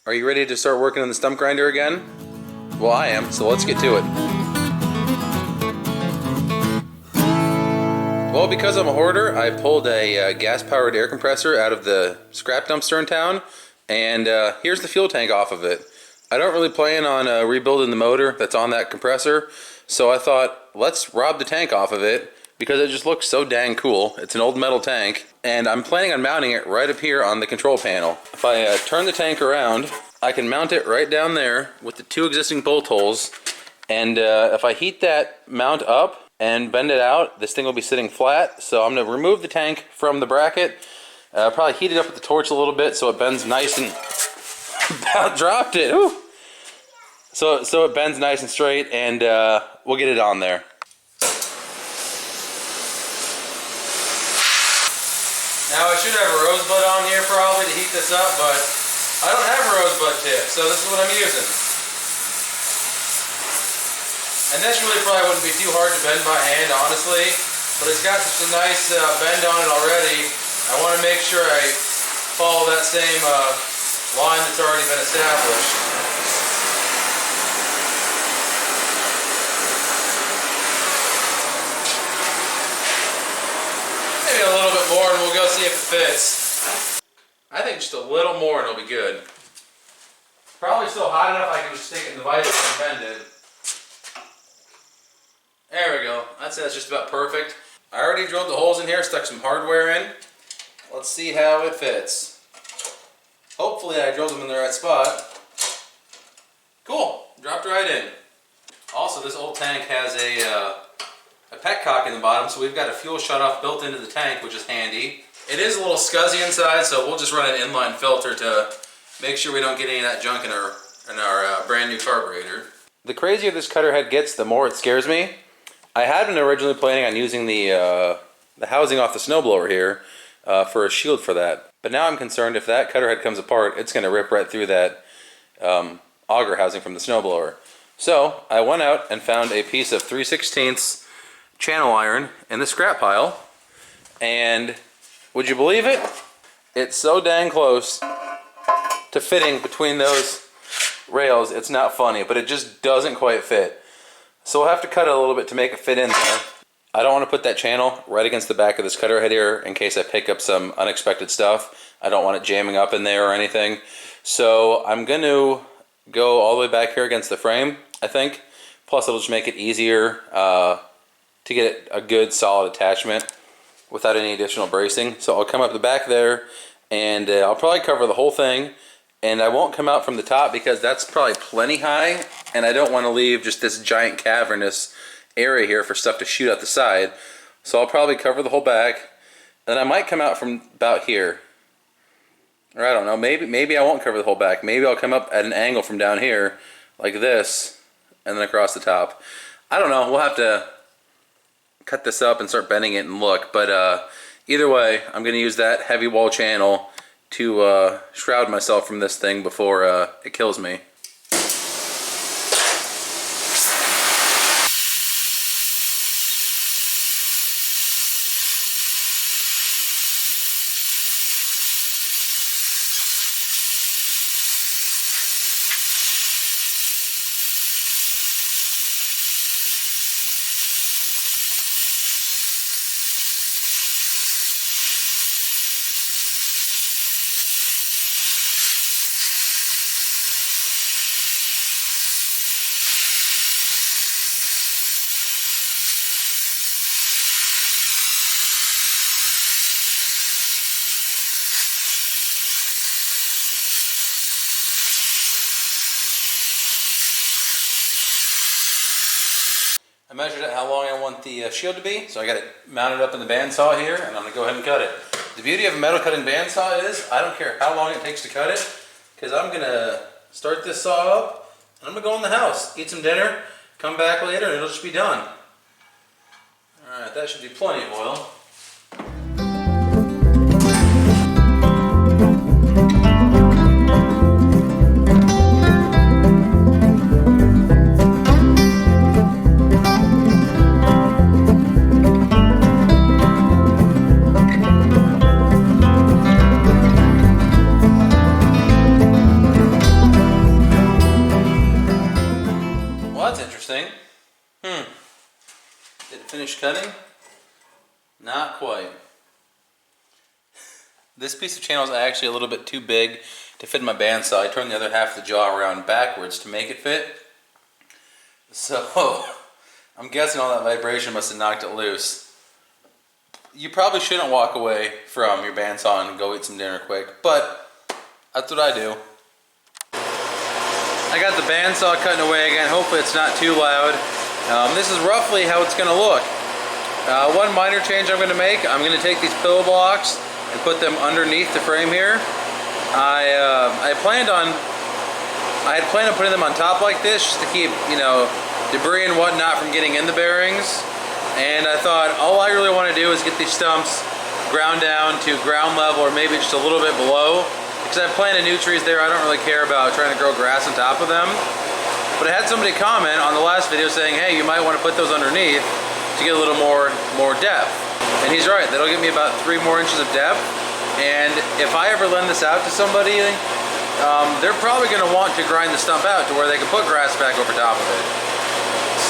Are you ready to start working on the stump grinder again? Well, I am, so let's get to it. Well, because I'm a hoarder, I pulled a gas-powered air compressor out of the scrap dumpster in town, and here's the fuel tank off of it. I don't really plan on rebuilding the motor that's on that compressor, so I thought, let's rob the tank off of it, because it just looks so dang cool. It's an old metal tank, and I'm planning on mounting it right up here on the control panel. If I turn the tank around, I can mount it right down there with the two existing bolt holes, and if I heat that mount up and bend it out, this thing will be sitting flat. So I'm going to remove the tank from the bracket, probably heat it up with the torch a little bit so it bends nice and about dropped it. Ooh. So it bends nice and straight, and we'll get it on there. Now I should have a rosebud on here probably to heat this up, but I don't have a rosebud tip, so this is what I'm using. And this really probably wouldn't be too hard to bend by hand, honestly, but it's got such a nice bend on it already. I want to make sure I follow that same line that's already been established. Maybe a little bit more and we'll go see if it fits. I think just a little more and it'll be good. Probably still hot enough I can just stick it in the vise and bend it. There we go. That's just about perfect. I already drilled the holes in here, stuck some hardware in. Let's see how it fits. Hopefully I drilled them in the right spot. Cool. Dropped right in. Also, this old tank has a petcock in the bottom, so we've got a fuel shutoff built into the tank, which is handy. It is a little scuzzy inside, so we'll just run an inline filter to make sure we don't get any of that junk in our brand new carburetor. The crazier this cutter head gets, the more it scares me. I had been originally planning on using the housing off the snowblower here for a shield for that, but now I'm concerned if that cutter head comes apart, it's going to rip right through that auger housing from the snowblower. So I went out and found a piece of 3/16 channel iron in the scrap pile, and would you believe it? It's so dang close to fitting between those rails, it's not funny, but it just doesn't quite fit. So we'll have to cut it a little bit to make it fit in there. I don't want to put that channel right against the back of this cutter head here in case I pick up some unexpected stuff. I don't want it jamming up in there or anything. So I'm going to go all the way back here against the frame, I think. Plus it'll just make it easier to get a good solid attachment without any additional bracing. So I'll come up the back there, and I'll probably cover the whole thing, and I won't come out from the top because that's probably plenty high, and I don't want to leave just this giant cavernous area here for stuff to shoot out the side. So I'll probably cover the whole back, and I might come out from about here. Or I don't know, maybe I won't cover the whole back. Maybe I'll come up at an angle from down here like this and then across the top. I don't know, we'll have to cut this up and start bending it and look, but either way, I'm going to use that heavy wall channel to shroud myself from this thing before it kills me. I measured out how long I want the shield to be, so I got it mounted up in the bandsaw here, and I'm going to go ahead and cut it. The beauty of a metal cutting bandsaw is I don't care how long it takes to cut it, because I'm going to start this saw up, and I'm going to go in the house, eat some dinner, come back later, and it'll just be done. Alright, that should be plenty of oil. Did it finish cutting? Not quite. This piece of channel is actually a little bit too big to fit in my bandsaw. I turned the other half of the jaw around backwards to make it fit. So I'm guessing all that vibration must have knocked it loose. You probably shouldn't walk away from your bandsaw and go eat some dinner quick, but that's what I do. I got the bandsaw cutting away again. Hopefully it's not too loud. This is roughly how it's going to look. One minor change I'm going to make, I'm going to take these pillow blocks and put them underneath the frame here. I had planned on putting them on top like this just to keep, you know, debris and whatnot from getting in the bearings. And I thought all I really want to do is get these stumps ground down to ground level or maybe just a little bit below. Because I've planted new trees there, I don't really care about trying to grow grass on top of them. But I had somebody comment on the last video saying, hey, you might want to put those underneath to get a little more depth. And he's right, that'll give me about 3 more inches of depth. And if I ever lend this out to somebody, they're probably going to want to grind the stump out to where they can put grass back over top of it.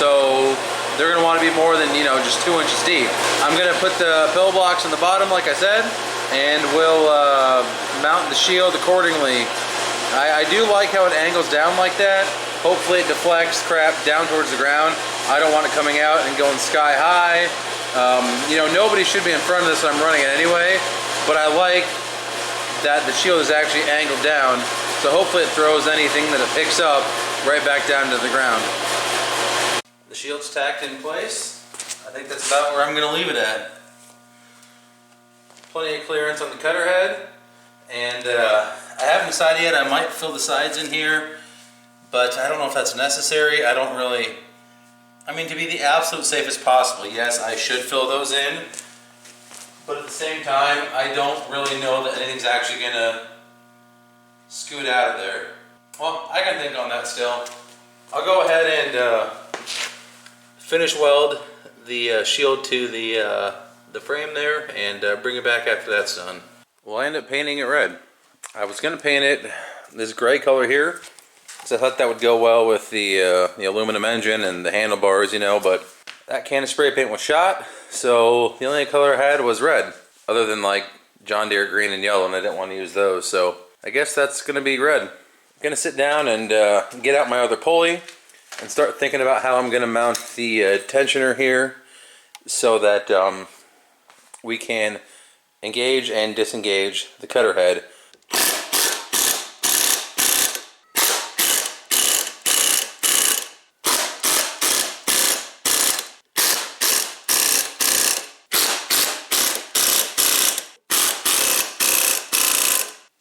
So they're going to want to be more than, you know, just 2 inches deep. I'm going to put the pillow blocks on the bottom, like I said, and we'll mount the shield accordingly. I do like how it angles down like that. Hopefully it deflects crap down towards the ground. I don't want it coming out and going sky high. You know, nobody should be in front of this when I'm running it anyway, but I like that the shield is actually angled down, so hopefully it throws anything that it picks up right back down to the ground. The shield's tacked in place. I think that's about where I'm going to leave it at. Plenty of clearance on the cutter head, and I haven't decided yet. I might fill the sides in here, but I don't know if that's necessary. I don't really, I mean, to be the absolute safest possible, yes, I should fill those in, but at the same time, I don't really know that anything's actually going to scoot out of there. Well, I can think on that still. I'll go ahead and finish weld the shield to the frame there and bring it back after that's done. Well, I ended up painting it red. I was going to paint it this gray color here, because I thought that would go well with the aluminum engine and the handlebars, you know, but that can of spray paint was shot, so the only color I had was red, other than like John Deere green and yellow, and I didn't want to use those, so I guess that's going to be red. I'm going to sit down and get out my other pulley and start thinking about how I'm going to mount the tensioner here so that we can engage and disengage the cutter head.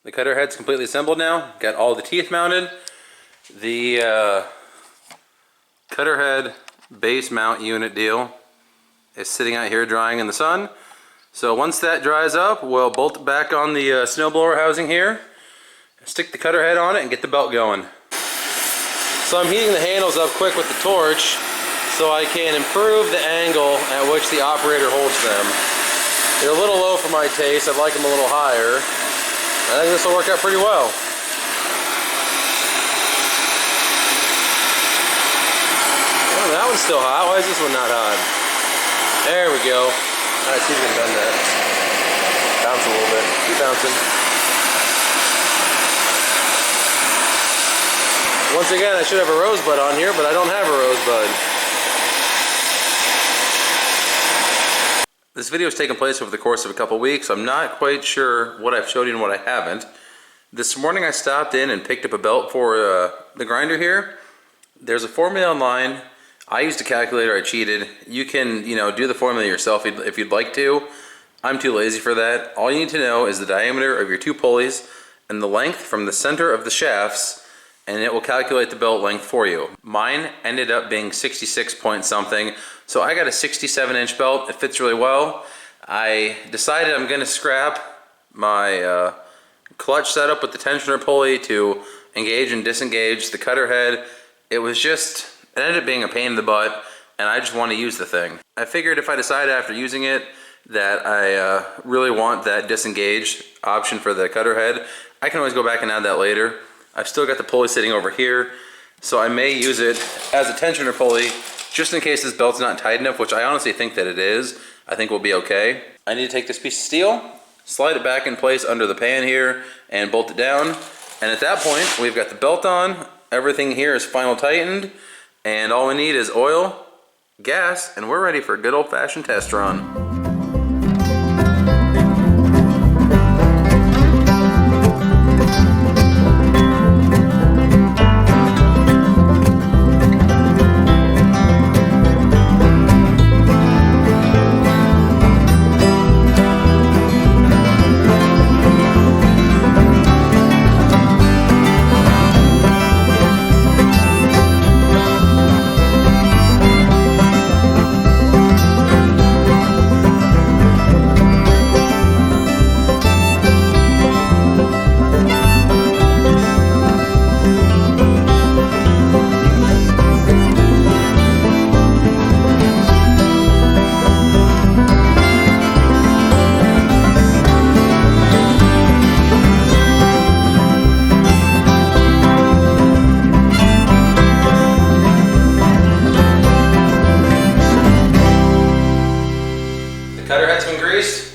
The cutter head's completely assembled now. Got all the teeth mounted. The cutter head base mount unit deal is sitting out here drying in the sun. So once that dries up, we'll bolt it back on the snowblower housing here, stick the cutter head on it, and get the belt going. So I'm heating the handles up quick with the torch so I can improve the angle at which the operator holds them. They're a little low for my taste. I'd like them a little higher. I think this will work out pretty well. Oh, that one's still hot. Why is this one not hot? There we go. Alright, see if we can bend that. Bounce a little bit. Keep bouncing. Once again, I should have a rosebud on here, but I don't have a rosebud. This video has taken place over the course of a couple weeks. I'm not quite sure what I've showed you and what I haven't. This morning I stopped in and picked up a belt for the grinder here. There's a formula online. I used a calculator, I cheated. You can, you know, do the formula yourself if you'd like to. I'm too lazy for that. All you need to know is the diameter of your 2 pulleys and the length from the center of the shafts, and it will calculate the belt length for you. Mine ended up being 66 point something, so I got a 67-inch belt. It fits really well. I decided I'm gonna scrap my clutch setup with the tensioner pulley to engage and disengage the cutter head. It ended up being a pain in the butt, and I just want to use the thing. I figured if I decide after using it that I really want that disengage option for the cutter head, I can always go back and add that later. I've still got the pulley sitting over here, so I may use it as a tensioner pulley just in case this belt's not tight enough, which I honestly think that it is. I think we'll be okay. I need to take this piece of steel, slide it back in place under the pan here, and bolt it down. And at that point, we've got the belt on, everything here is final tightened, and all we need is oil, gas, and we're ready for a good old-fashioned test run.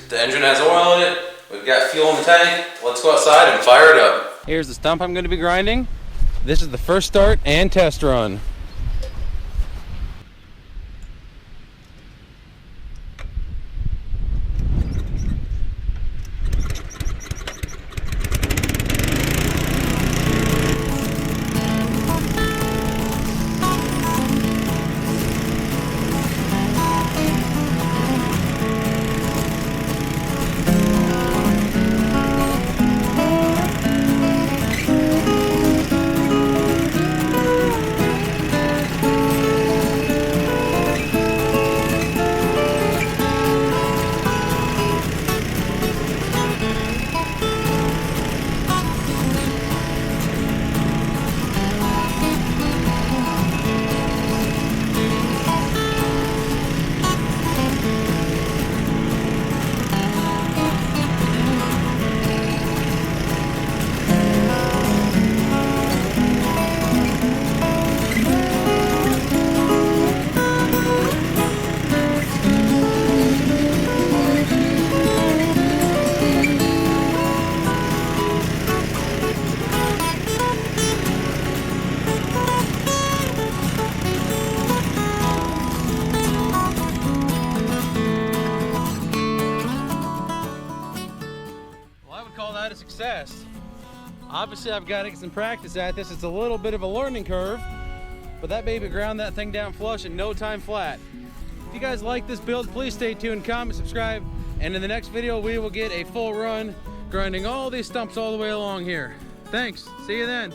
The engine has oil in it, we've got fuel in the tank. Let's go outside and fire it up. Here's the stump I'm going to be grinding. This is the first start and test run. Call that a success. Obviously I've got to get some practice at this. It's a little bit of a learning curve, but that baby ground that thing down flush in no time flat. If you guys like this build, please stay tuned, comment, subscribe, and in the next video we will get a full run grinding all these stumps all the way along here. Thanks, see you then.